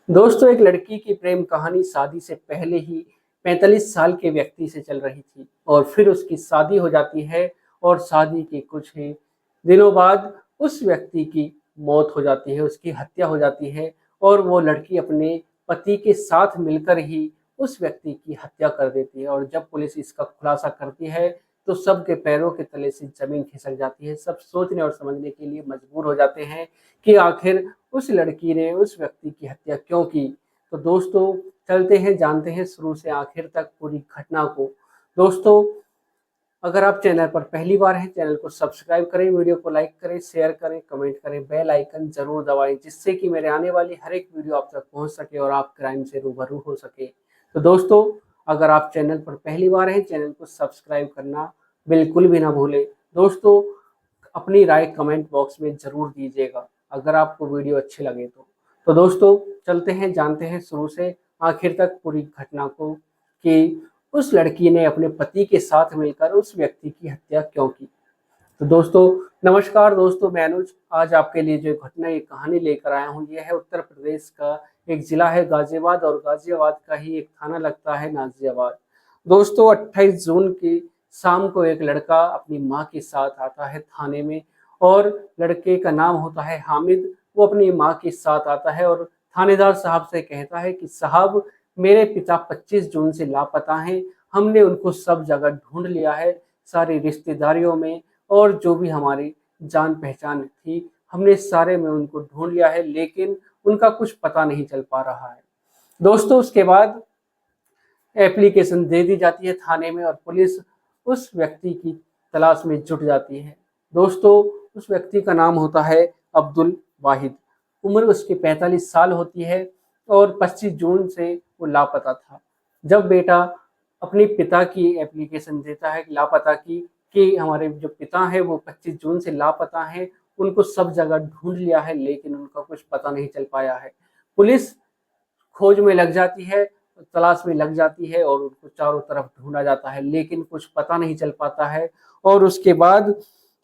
दोस्तों, एक लड़की की प्रेम कहानी शादी से पहले ही 45 साल के व्यक्ति से चल रही थी और फिर उसकी शादी हो जाती है और शादी के कुछ ही दिनों बाद उस व्यक्ति की मौत हो जाती है, उसकी हत्या हो जाती है और वो लड़की अपने पति के साथ मिलकर ही उस व्यक्ति की हत्या कर देती है। और जब पुलिस इसका खुलासा करती है तो सबके पैरों के तले से जमीन खिसक जाती है। सब सोचने और समझने के लिए मजबूर हो जाते हैं कि आखिर उस लड़की ने उस व्यक्ति की हत्या क्यों की। तो दोस्तों, चलते हैं जानते हैं शुरू से आखिर तक पूरी घटना को। दोस्तों, अगर आप चैनल पर पहली बार हैं, चैनल को सब्सक्राइब करें, वीडियो को लाइक करें, शेयर करें, कमेंट करें, बेल आइकन जरूर दबाएं जिससे कि मेरे आने वाली हर एक वीडियो आप तक पहुंच सके और आप क्राइम से रूबरू हो सके। तो दोस्तों, अगर आप चैनल पर पहली बार हैं, चैनल को सब्सक्राइब करना बिल्कुल भी ना भूलें। दोस्तों, अपनी राय कमेंट बॉक्स में जरूर दीजिएगा अगर आपको वीडियो अच्छे लगे तो दोस्तों, चलते हैं जानते हैं शुरू से आखिर तक पूरी घटना को कि उस लड़की ने अपने पति के साथ मिलकर उस व्यक्ति की हत्या क्यों की। तो दोस्तों, नमस्कार दोस्तों, मैं अनुज आज आपके लिए जो घटना ये कहानी लेकर आया हूँ, यह है उत्तर प्रदेश का एक जिला है गाजियाबाद और गाजियाबाद का ही एक थाना लगता है नाजियाबाद। दोस्तों, 28 जून की शाम को एक लड़का अपनी माँ के साथ आता है थाने में और लड़के का नाम होता है हामिद। वो अपनी माँ के साथ आता है और थानेदार साहब से कहता है कि साहब, मेरे पिता 25 जून से लापता हैं। हमने उनको सब जगह ढूंढ लिया है, सारी रिश्तेदारियों में और जो भी हमारी जान पहचान थी, हमने सारे में उनको ढूंढ लिया है, लेकिन उनका कुछ पता नहीं चल पा रहा है। दोस्तों, उसके बाद एप्लीकेशन दे दी जाती है थाने में और पुलिस उस व्यक्ति की तलाश में जुट जाती है। दोस्तों, उस व्यक्ति का नाम होता है अब्दुल वाहिद। उम्र उसकी 45 साल होती है और 25 जून से वो लापता था। जब बेटा अपने पिता की एप्लीकेशन देता है लापता की कि हमारे जो पिता हैं वो 25 जून से लापता हैं, उनको सब जगह ढूंढ लिया है लेकिन उनका कुछ पता नहीं चल पाया है। पुलिस खोज में लग जाती है, तलाश में लग जाती है और उनको चारों तरफ ढूंढा जाता है लेकिन कुछ पता नहीं चल पाता है। और उसके बाद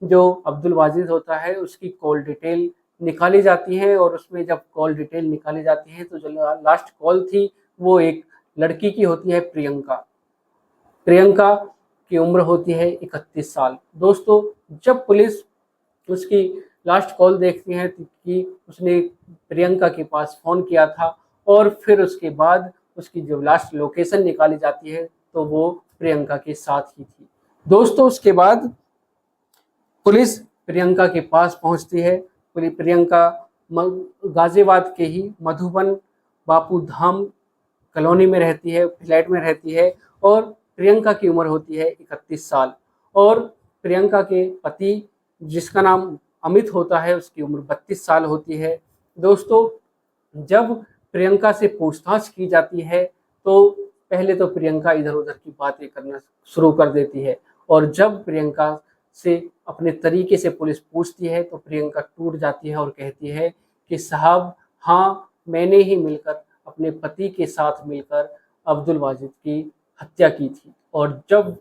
जो अब्दुल वाजिद होता है उसकी कॉल डिटेल निकाली जाती है और उसमें जब कॉल डिटेल निकाली जाती है तो जो लास्ट कॉल थी वो एक लड़की की होती है, प्रियंका। प्रियंका की उम्र होती है 31 साल। दोस्तों, जब पुलिस उसकी लास्ट कॉल देखती है कि उसने प्रियंका के पास फ़ोन किया था और फिर उसके बाद उसकी जो लास्ट लोकेशन निकाली जाती है तो वो प्रियंका के साथ ही थी। दोस्तों, उसके बाद पुलिस प्रियंका के पास पहुंचती है। प्रियंका गाजियाबाद के ही मधुबन बापू धाम कॉलोनी में रहती है, फ्लैट में रहती है और प्रियंका की उम्र होती है 31 साल और प्रियंका के पति जिसका नाम अमित होता है उसकी उम्र 32 साल होती है। दोस्तों, जब प्रियंका से पूछताछ की जाती है तो पहले तो प्रियंका इधर उधर की बातें करना शुरू कर देती है और जब प्रियंका से अपने तरीके से पुलिस पूछती है तो प्रियंका टूट जाती है और कहती है कि साहब, हाँ, मैंने ही मिलकर अपने पति के साथ मिलकर अब्दुल वाजिद की हत्या की थी। और जब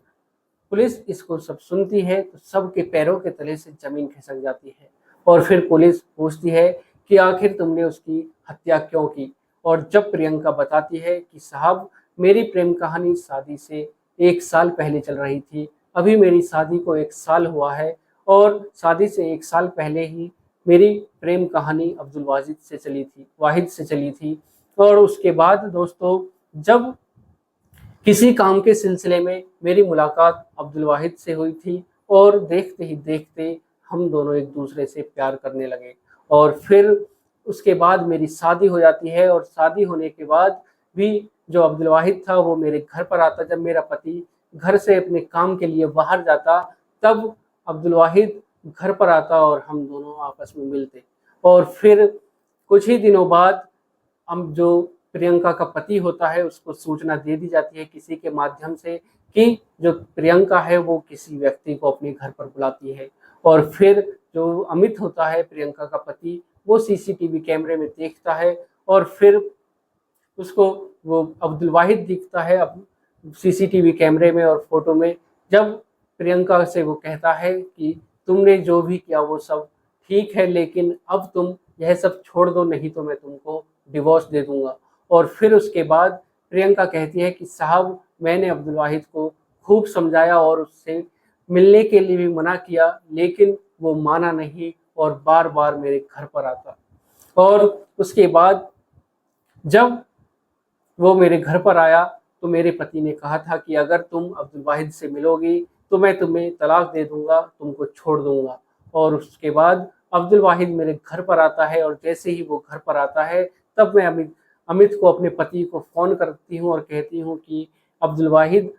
पुलिस इसको सब सुनती है तो सबके पैरों के तले से जमीन खिसक जाती है और फिर पुलिस पूछती है कि आखिर तुमने उसकी हत्या क्यों की। और जब प्रियंका बताती है कि साहब, मेरी प्रेम कहानी शादी से 1 साल पहले चल रही थी, अभी मेरी शादी को 1 साल हुआ है और शादी से 1 साल पहले ही मेरी प्रेम कहानी अब्दुल वाहिद से चली थी। और उसके बाद दोस्तों, जब किसी काम के सिलसिले में मेरी मुलाकात अब्दुल वाहिद से हुई थी और देखते ही देखते हम दोनों एक दूसरे से प्यार करने लगे और फिर उसके बाद मेरी शादी हो जाती है और शादी होने के बाद भी जो अब्दुल वाहिद था वो मेरे घर पर आता। जब मेरा पति घर से अपने काम के लिए बाहर जाता तब अब्दुल वाहिद घर पर आता और हम दोनों आपस में मिलते। और फिर कुछ ही दिनों बाद हम जो प्रियंका का पति होता है उसको सूचना दे दी जाती है किसी के माध्यम से कि जो प्रियंका है वो किसी व्यक्ति को अपने घर पर बुलाती है। और फिर जो अमित होता है प्रियंका का पति, वो सीसीटीवी कैमरे में देखता है और फिर उसको वो अब्दुल वाहिद दिखता है अब सीसीटीवी कैमरे में और फोटो में। जब प्रियंका से वो कहता है कि तुमने जो भी किया वो सब ठीक है लेकिन अब तुम यह सब छोड़ दो, नहीं तो मैं तुमको डिवोर्स दे दूंगा। और फिर उसके बाद प्रियंका कहती है कि साहब, मैंने अब्दुल वाहिद को खूब समझाया और उससे मिलने के लिए भी मना किया, लेकिन वो माना नहीं और बार बार मेरे घर पर आता। और उसके बाद जब वो मेरे घर पर आया तो मेरे पति ने कहा था कि अगर तुम अब्दुल वाहिद से मिलोगी तो मैं तुम्हें तलाक दे दूंगा, तुमको छोड़ दूंगा। और उसके बाद अब्दुल वाहिद मेरे घर पर आता है और जैसे ही वो घर पर आता है तब मैं अमित को, अपने पति को फ़ोन करती हूँ और कहती हूँ कि अब्दुल वाहिद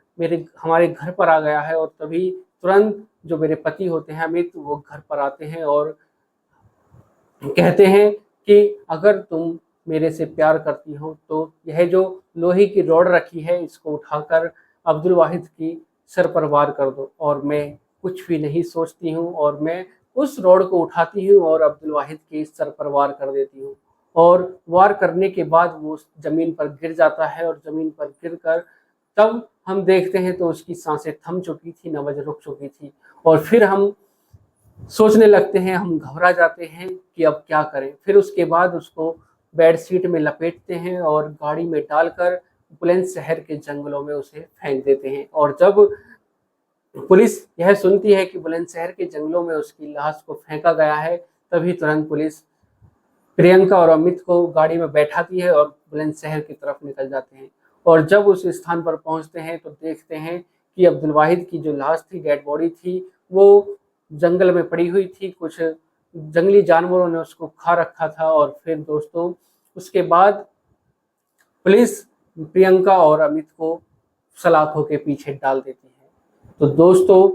हमारे घर पर आ गया है। और तभी तुरंत जो मेरे पति होते हैं अमित, वो घर पर आते हैं और कहते हैं कि अगर तुम मेरे से प्यार करती हो तो यह जो लोहे की रॉड रखी है इसको उठाकर अब्दुल वाहिद की सर पर वार कर दो। और मैं कुछ भी नहीं सोचती हूँ और मैं उस रॉड को उठाती हूँ और अब्दुल वाहिद के सर पर वार कर देती हूँ। और वार करने के बाद वो जमीन पर गिर जाता है और जमीन पर गिरकर तब हम देखते हैं तो उसकी सांसें थम चुकी थी, नब्ज रुक चुकी थी। और फिर हम सोचने लगते हैं, हम घबरा जाते हैं कि अब क्या करें। फिर उसके बाद उसको बेड शीट में लपेटते हैं और गाड़ी में डालकर बुलंदशहर के जंगलों में उसे फेंक देते हैं। और जब पुलिस यह सुनती है कि बुलंदशहर के जंगलों में उसकी लाश को फेंका गया है, तभी तुरंत पुलिस प्रियंका और अमित को गाड़ी में बैठाती है और बुलंदशहर की तरफ निकल जाते हैं। और जब उस स्थान पर पहुंचते हैं तो देखते हैं कि अब्दुल वाहिद की जो लाश थी, डेड बॉडी थी, वो जंगल में पड़ी हुई थी। कुछ जंगली जानवरों ने उसको खा रखा था। और फिर दोस्तों उसके बाद पुलिस प्रियंका और अमित को सलाखों के पीछे डाल देती है। तो दोस्तों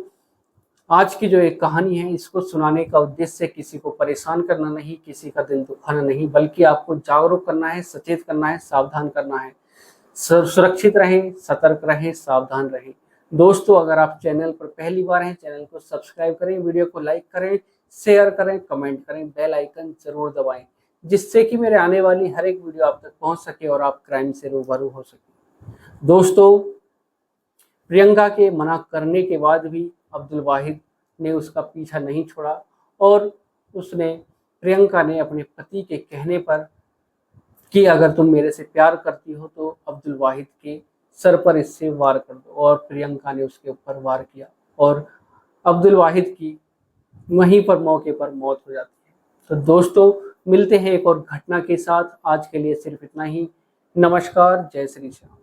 आज की जो एक कहानी है, इसको सुनाने का उद्देश्य किसी को परेशान करना नहीं, किसी का दिल दुखाना नहीं, बल्कि आपको जागरूक करना है, सचेत करना है, सावधान करना है। सुरक्षित रहें, सतर्क रहें, सावधान रहें। दोस्तों अगर आप चैनल पर पहली बार हैं, चैनल को सब्सक्राइब करें, वीडियो को लाइक करें, शेयर करें, कमेंट करें, बेल आइकन जरूर दबाएं, जिससे कि मेरे आने वाली हर एक वीडियो आप तक पहुंच सके और आप क्राइम से रूबरू हो सके। दोस्तों प्रियंका के मना करने के बाद भी अब्दुल वाहिद ने उसका पीछा नहीं छोड़ा और प्रियंका ने अपने पति के कहने पर कि अगर तुम मेरे से प्यार करती हो तो अब्दुल वाहिद के सर पर इससे वार कर दो। और प्रियंका ने उसके ऊपर वार किया और अब्दुल वाहिद की वहीं पर मौके पर मौत हो जाती है। तो दोस्तों मिलते हैं एक और घटना के साथ। आज के लिए सिर्फ इतना ही। नमस्कार, जय श्री श्याम।